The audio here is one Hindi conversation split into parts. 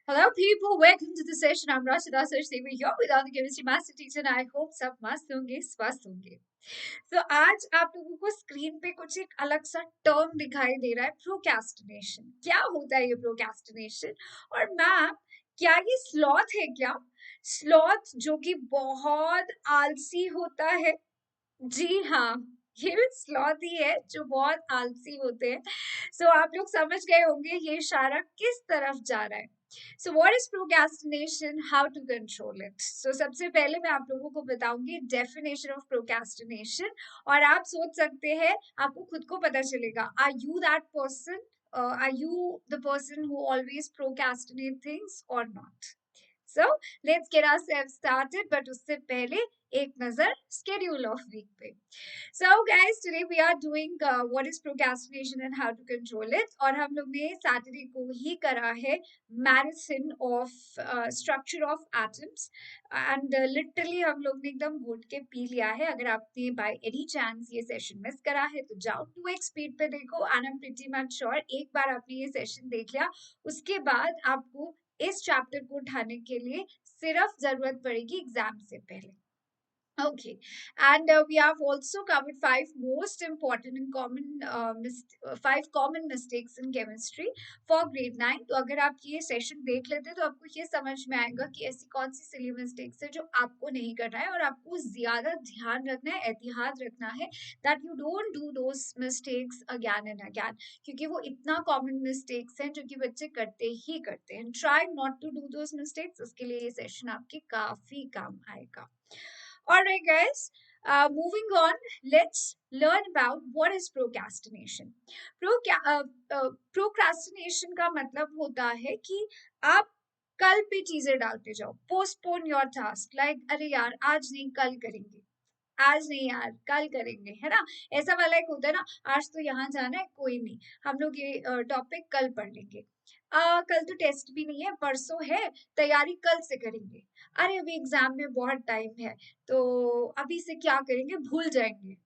Hello, people. Welcome to the session. I'm Rashida Sarsi. We're here with the chemistry master teacher, and I hope सब मस्त होंगे, स्वस्थ होंगे. तो आज आप लोगों को स्क्रीन पे कुछ एक अलग सा टर्म दिखाई दे रहा है, प्रोक्रेस्टिनेशन. क्या होता है ये प्रोक्रेस्टिनेशन? और मैम, क्या ये स्लॉथ है क्या? स्लॉथ जो कि बहुत आलसी होता है. जी हाँ, ये भी स्लॉथ ही है जो बहुत आलसी होते हैं. सो आप लोग समझ गए होंगे ये इशारा किस तरफ जा रहा है. So what is procrastination, how to control it. So सबसे पहले मैं आप लोगों को बताऊंगी डेफिनेशन ऑफ प्रोक्रेस्टिनेशन. और आप सोच सकते हैं, आपको खुद को पता चलेगा, are you that person, are you the person who always procrastinate things और not. So let's get ourselves started, but उससे पहले एक नजर schedule of week पे. So guys, today we are doing what is procrastination and how to control it. और हम लोग ने Saturday को ही करा है marathon of structure of atoms. And literally हम लोग ने एकदम घोट के पी लिया है. अगर आपने by any chance ये session miss करा है तो जाओ 2x speed पे देखो. And I'm pretty much sure एक बार आपने ये session देख लिया, उसके बाद आपको इस चैप्टर को उठाने के लिए सिर्फ जरूरत पड़ेगी एग्जाम से पहले. Okay, and we have also covered five most important and five common mistakes in chemistry for grade 9. तो अगर आप ये सेशन देख लेते हैं तो आपको ये समझ में आएगा कि ऐसी कौन सी सिली मिस्टेक्स है जो आपको नहीं करना है और आपको ज्यादा ध्यान रखना है, एहतियात रखना है that you don't do those mistakes again and again, क्योंकि वो इतना कॉमन मिस्टेक्स हैं जो कि बच्चे करते ही करते हैं. Try not to do those mistakes. उसके लिए ये सेशन आपके काफी काम आएगा. Alright, guys. Moving on, let's learn about what is procrastination. Procrastination का मतलब होता है कि आप कल पे चीजें डालते जाओ. Postpone your task. Like, अरे यार आज नहीं कल करेंगे, आज नहीं यार कल करेंगे, है ना. ऐसा वाला एक होता है ना, आज तो यहाँ जाना है, कोई नहीं, हम लोग ये टॉपिक कल पढ़ लेंगे. कल तो टेस्ट भी नहीं है, परसों है, तैयारी कल से करेंगे. अरे अभी एग्जाम में बहुत टाइम है, तो अभी से क्या करेंगे, भूल जाएंगे.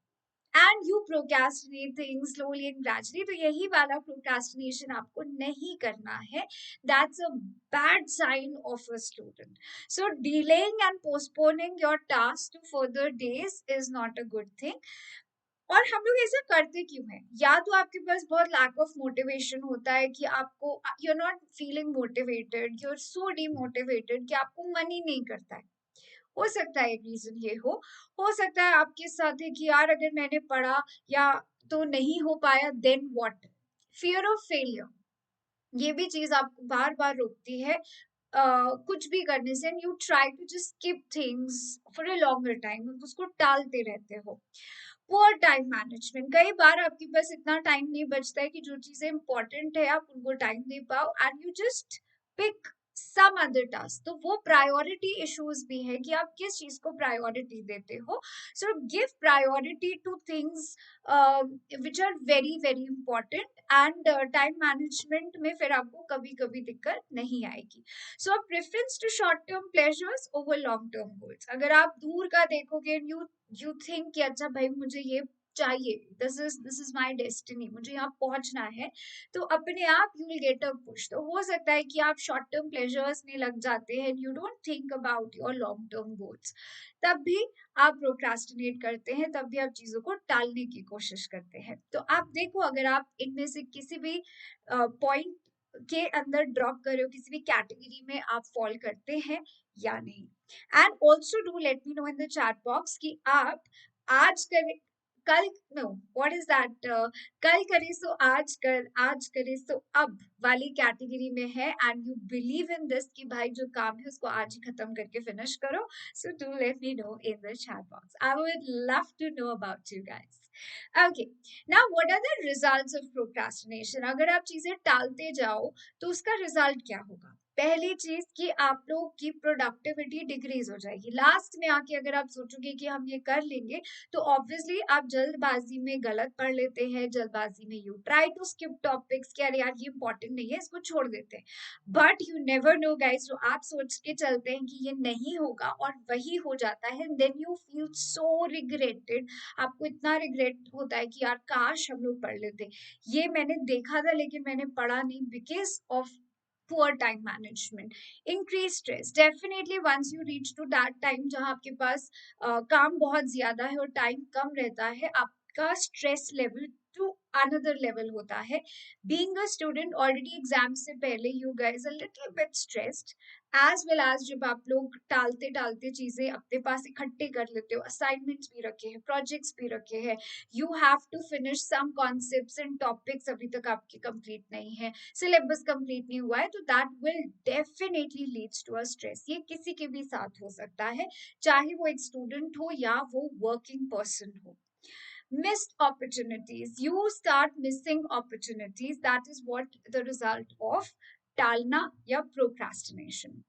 And you procrastinate things slowly and gradually. तो यही वाला प्रोक्रेस्टिनेशन आपको नहीं करना है. That's a bad sign of a student. So delaying and postponing your task to further days is not a good thing. और हम लोग ऐसा करते क्यों हैं? या तो आपके पास बहुत लैक ऑफ मोटिवेशन होता है कि आपको, you are not feeling motivated, you are so demotivated कि आपको मन ही नहीं करता है. हो सकता है एक रीजन ये हो सकता है आपके साथ है कि यार अगर मैंने पढ़ा या तो नहीं हो पाया, then what. Fear of failure, ये भी चीज आपको बार बार रोकती है कुछ भी करने से. And you try to just skip things for a longer time, उसको टालते रहते हो. पुअर टाइम मैनेजमेंट, कई बार आपके पास इतना टाइम नहीं बचता है कि जो चीजें इंपॉर्टेंट है आप उनको टाइम दे पाओ, and you just pick some other task. तो वो प्रायोरिटी इश्यूज भी है कि आप किस चीज को प्रायोरिटी देते हो. So give priority to things which are very very important. And time management में फिर आपको कभी कभी दिक्कत नहीं आएगी. So preference to short term pleasures over long term goals. अगर आप दूर का देखोगे, यू थिंक कि अच्छा भाई मुझे ये चाहिए, दिस इज माय डेस्टिनी, मुझे यहाँ पहुंचना है, तो अपने आप you will get a push. तो हो सकता है कि आप शॉर्ट टर्म प्लेजर्स में लग जाते हैं, you don't think about your long term goals. तब भी आप प्रोक्रास्टिनेट करते हैं, तब भी आप चीजों को टालने की कोशिश करते हैं. तो आप देखो, अगर आप इनमें से किसी भी पॉइंट के अंदर ड्रॉप कर रहे हो, किसी भी कैटेगरी में आप फॉल करते हैं या नहीं. And also do let me know in the chat box कि आप आज करें, कल, नो, व्हाट इज दैट, कल करे सो आज कर, आज करे सो अब वाली कैटेगरी में है. And you believe in this कि भाई जो काम है उसको आज ही खत्म करके फिनिश करो. So do let me know in the chat box. I would love to know about you guys. Okay, now what are the results of procrastination. अगर आप चीजें टालते जाओ तो उसका रिजल्ट क्या होगा? पहली चीज कि आप लोग की प्रोडक्टिविटी डिक्रीज हो जाएगी. लास्ट में आके अगर आप सोचोगे कि हम ये कर लेंगे, तो ऑब्वियसली आप जल्दबाजी में गलत पढ़ लेते हैं, जल्दबाजी में you try to skip topics कि अरे यार ये इंपॉर्टेंट नहीं है, इसको छोड़ देते हैं. But you never know guys, जो आप सोच के चलते हैं कि ये नहीं होगा और वही हो जाता है, then you feel so regretted. आपको इतना रिग्रेट होता है कि यार काश हम लोग पढ़ लेते, ये मैंने देखा था लेकिन मैंने पढ़ा नहीं, because of poor time management, increase stress. Definitely once you reach to that time जहाँ आपके पास काम बहुत ज्यादा है और टाइम कम रहता है, आपका stress level to another level होता है। Being a student already exam से पहले you guys a little bit stressed, as well as जब आप लोग टालते टालते चीजें अपने पास इकट्ठे कर लेते हो, असाइनमेंट्स भी रखे हैं, प्रोजेक्ट्स भी रखे हैं, you have to finish some concepts and topics अभी तक आपके कंप्लीट नहीं है, सिलेबस कंप्लीट नहीं हुआ है, तो that will definitely leads to a stress. ये किसी के भी साथ हो सकता है, चाहे वो एक स्टूडेंट हो या वो वर्किंग पर्सन हो। Missed opportunities, you start missing opportunities, that is what the result of टालना या प्रोक्रास्टिनेशन।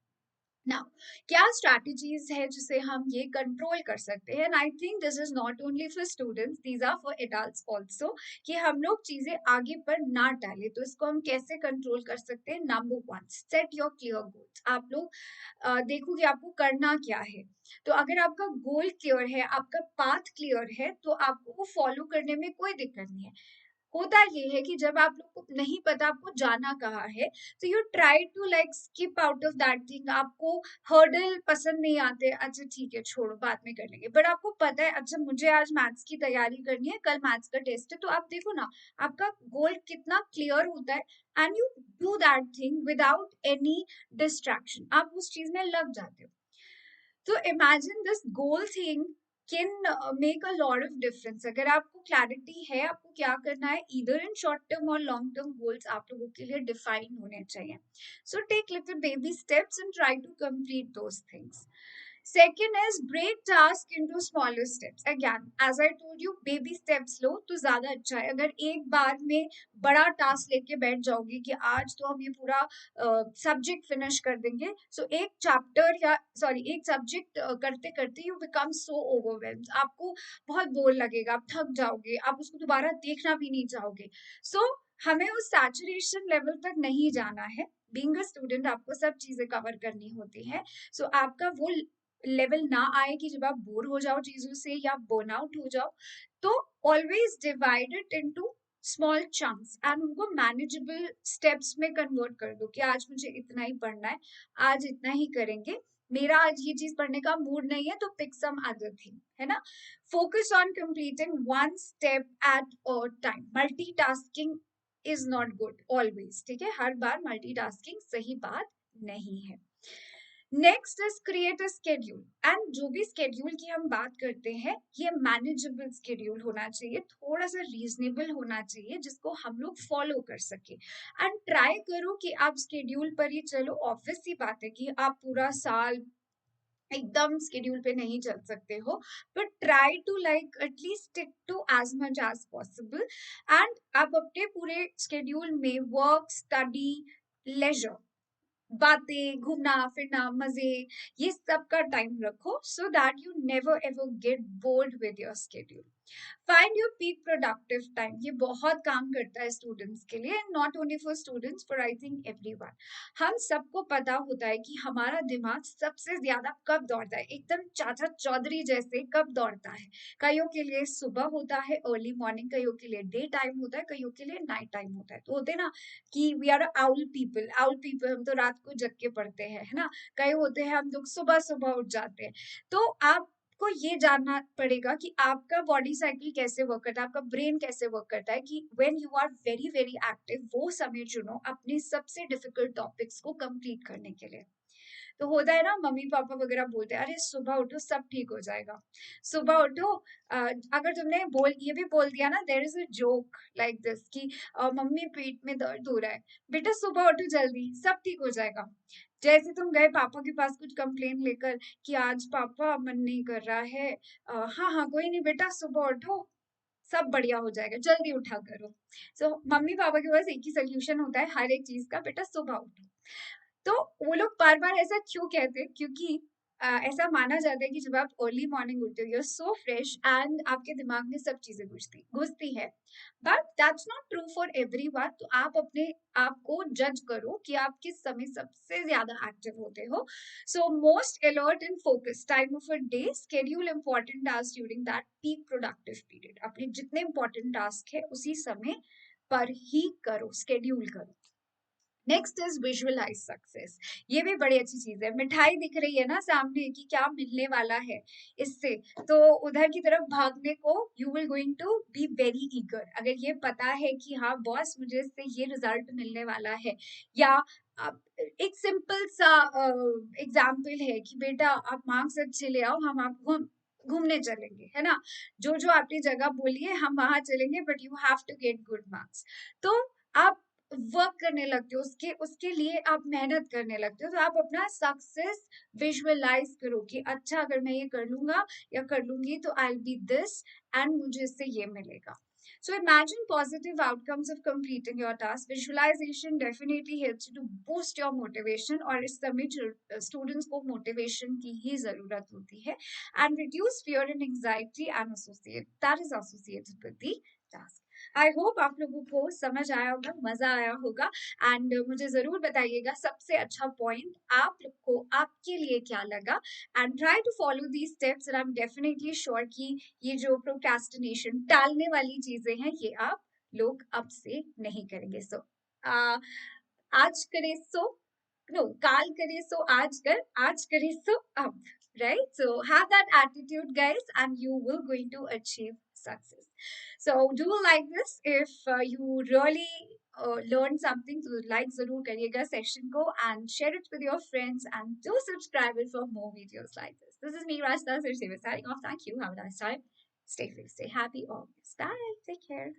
नाउ क्या स्ट्रैटेजीज है जिसे हम ये कंट्रोल कर सकते हैं, and I think this is not only for students, these are for adults also, कि हम लोग चीजें आगे पर ना टालें। तो इसको हम कैसे कंट्रोल कर सकते हैं? Number one, set your clear goals. आप लोग देखो कि आपको करना क्या है। तो अगर आपका गोल क्लियर है, आपका पाथ क्लियर है, तो आपको वो फॉलो करने में कोई दिक्कत नहीं है। होता ये है कि जब आप लोग को नहीं पता आपको जाना कहाँ है, तो you try to like skip out of that thing. आपको हर्डल पसंद नहीं आते, अच्छा ठीक है छोड़ो बाद में कर लेंगे, बट आपको पता है अच्छा मुझे आज मैथ्स की तैयारी करनी है, कल मैथ्स का टेस्ट है, तो आप देखो ना आपका गोल कितना क्लियर होता है, and you do that thing without any distraction, आप उस चीज में लग जाते हो। तो imagine this goal thing can make a lot of difference. अगर आपको क्लैरिटी है आपको क्या करना है, इधर इन शॉर्ट टर्म और लॉन्ग टर्म गोल्स आप लोगों के लिए डिफाइन होने चाहिए। So take little baby steps and try to complete those things. Second is break task into smaller steps. Again, as I told you, baby steps लो तो ज्यादा अच्छा है। अगर एक बार में बड़ा टास्क लेके बैठ जाओगे कि आज तो हम ये पूरा सब्जेक्ट फिनिश कर देंगे, सो एक चैप्टर या सॉरी एक सब्जेक्ट करते करते यू बिकम सो ओवरवेल्म्ड, आपको बहुत बोर लगेगा, आप थक जाओगे, आप उसको दोबारा देखना भी नहीं चाहोगे। सो हमें उस सैचुरेशन लेवल तक नहीं जाना है। बीइंग अ स्टूडेंट आपको सब चीजें कवर करनी होती है। सो आपका वो लेवल ना आए कि जब आप बोर हो जाओ चीजों से या बर्न आउट हो जाओ, तो always divide it into small chunks and उनको मैनेजेबल स्टेप्स में कन्वर्ट कर दो कि आज मुझे इतना ही पढ़ना है, आज इतना ही करेंगे, मेरा आज ये चीज पढ़ने का मूड नहीं है तो पिक सम अदर थिंग, है ना। Focus on completing one step at a time. Multitasking is not good always, ठीक है, हर बार मल्टीटास्किंग सही बात नहीं है। Next is create a schedule, and जो भी स्केड्यूल की हम बात करते हैं ये मैनेजेबल स्केड्यूल होना चाहिए, थोड़ा सा रीजनेबल होना चाहिए जिसको हम लोग फॉलो कर सके। एंड ट्राई करो कि आप स्केड्यूल पर ही चलो। ऑब्वियस सी बात है कि आप पूरा साल एकदम स्केड्यूल पे नहीं चल सकते हो, but try to like at least stick to as much as possible. And आप अपने पूरे स्केड्यूल में वर्क, स्टडी, लेजर, बातें, घूमना फिरना, मजे, ये सब का टाइम रखो, so that you never ever get bored with your schedule. Find your peak productive time, ये बहुत काम करता है स्टूडेंट्स के लिए, and not only for students, for I think everyone. हम सबको पता होता है कि हमारा दिमाग सबसे ज्यादा कब दौड़ता है, एकदम चाचा चौधरी जैसे कब दौड़ता है। कईयों के लिए सुबह होता है, अर्ली मॉर्निंग, कईयों के लिए डे टाइम होता है, कईयों के लिए नाइट टाइम होता है। तो होते ना कि we are owl people, owl people, हम तो रात को जग के पढ़ते हैं, है ना। कई होते हैं हम लोग सुबह सुबह उठ जाते हैं। तो आपको ये जानना पड़ेगा कि आपका बॉडी साइकिल कैसे वर्क करता है, आपका ब्रेन कैसे वर्क करता है, कि when you are very very active वो समय चुनो अपने सबसे डिफिकल्ट टॉपिक्स को कंप्लीट करने के लिए। तो होता है ना, मम्मी पापा वगैरह बोलते हैं अरे सुबह उठो सब ठीक हो जाएगा, सुबह उठो। अगर तुमने ये भी बोल दिया ना, there is a joke like this कि मम्मी पेट में दर्द हो रहा है, बेटा सुबह उठो जल्दी सब ठीक हो जाएगा। जैसे तुम गए पापा के पास कुछ कंप्लेन लेकर कि आज पापा मन नहीं कर रहा है, हाँ हाँ कोई नहीं बेटा सुबह उठो सब बढ़िया हो जाएगा, जल्दी उठा करो। सो मम्मी पापा के पास एक ही सोल्यूशन होता है हर एक चीज का, बेटा सुबह उठो। तो वो लोग बार बार ऐसा क्यों कहते हैं? क्योंकि ऐसा माना जाता है कि जब आप अर्ली मॉर्निंग उठते हो you are so fresh and आपके दिमाग में सब चीजें घुसती घुसती है। But that's not true for everyone. तो आप अपने आप को जज करो कि आप किस समय सबसे ज्यादा एक्टिव होते हो। So most alert and focus time of a day, schedule important task during that peak productive period. अपने जितने इंपॉर्टेंट टास्क है उसी समय पर ही करो, स्केड्यूल करो। Next is visualize success. ये भी बड़ी अच्छी चीज है। मिठाई दिख रही है ना सामने कि क्या मिलने वाला है इससे, तो उधर की तरफ भागने को you will going to be very eager. अगर ये पता है कि हाँ बॉस मुझे इससे ये रिजल्ट मिलने वाला है, या एक सिंपल सा एग्जाम्पल है कि बेटा आप मार्क्स अच्छे ले आओ, हम आपको घूमने चलेंगे, है ना, जो जो आपने जगह बोली है हम वहां चलेंगे, but you have to get good marks. तो आप वर्क करने लगते हो, उसके उसके लिए आप मेहनत करने लगते हो, तो आप अपना सक्सेस विजुअलाइज करो कि अच्छा अगर मैं ये कर लूंगा या कर लूंगी तो I will be this, and मुझे इससे ये मिलेगा। So imagine positive outcomes of completing your task. Visualization definitely helps you to boost your motivation, और इस समय students को motivation की ही जरूरत होती है, and reduce fear and anxiety and associate that is associated with the task. I hope आप लोगों को समझ आया होगा, मजा आया होगा, एंड मुझे जरूर बताइएगा सबसे अच्छा पॉइंट आप लोग को आपके लिए क्या लगा, and try to follow the steps, and I am definitely sure कि ये जो प्रोक्रेस्टिनेशन टालने वाली चीजें हैं ये आप लोग अब से नहीं करेंगे। सो आज करे सो नो, काल करे सो आज कर, आज करे सो अब, right? So have that attitude, guys, and you will going to achieve success. So do you like this? If you really learn something, so like zarur kariyega session ko, and share it with your friends, and do subscribe it for more videos like this. This is me, Rashta Sirsevi, signing off. Thank you. Have a nice time. Stay safe, stay happy always. Bye. Take care.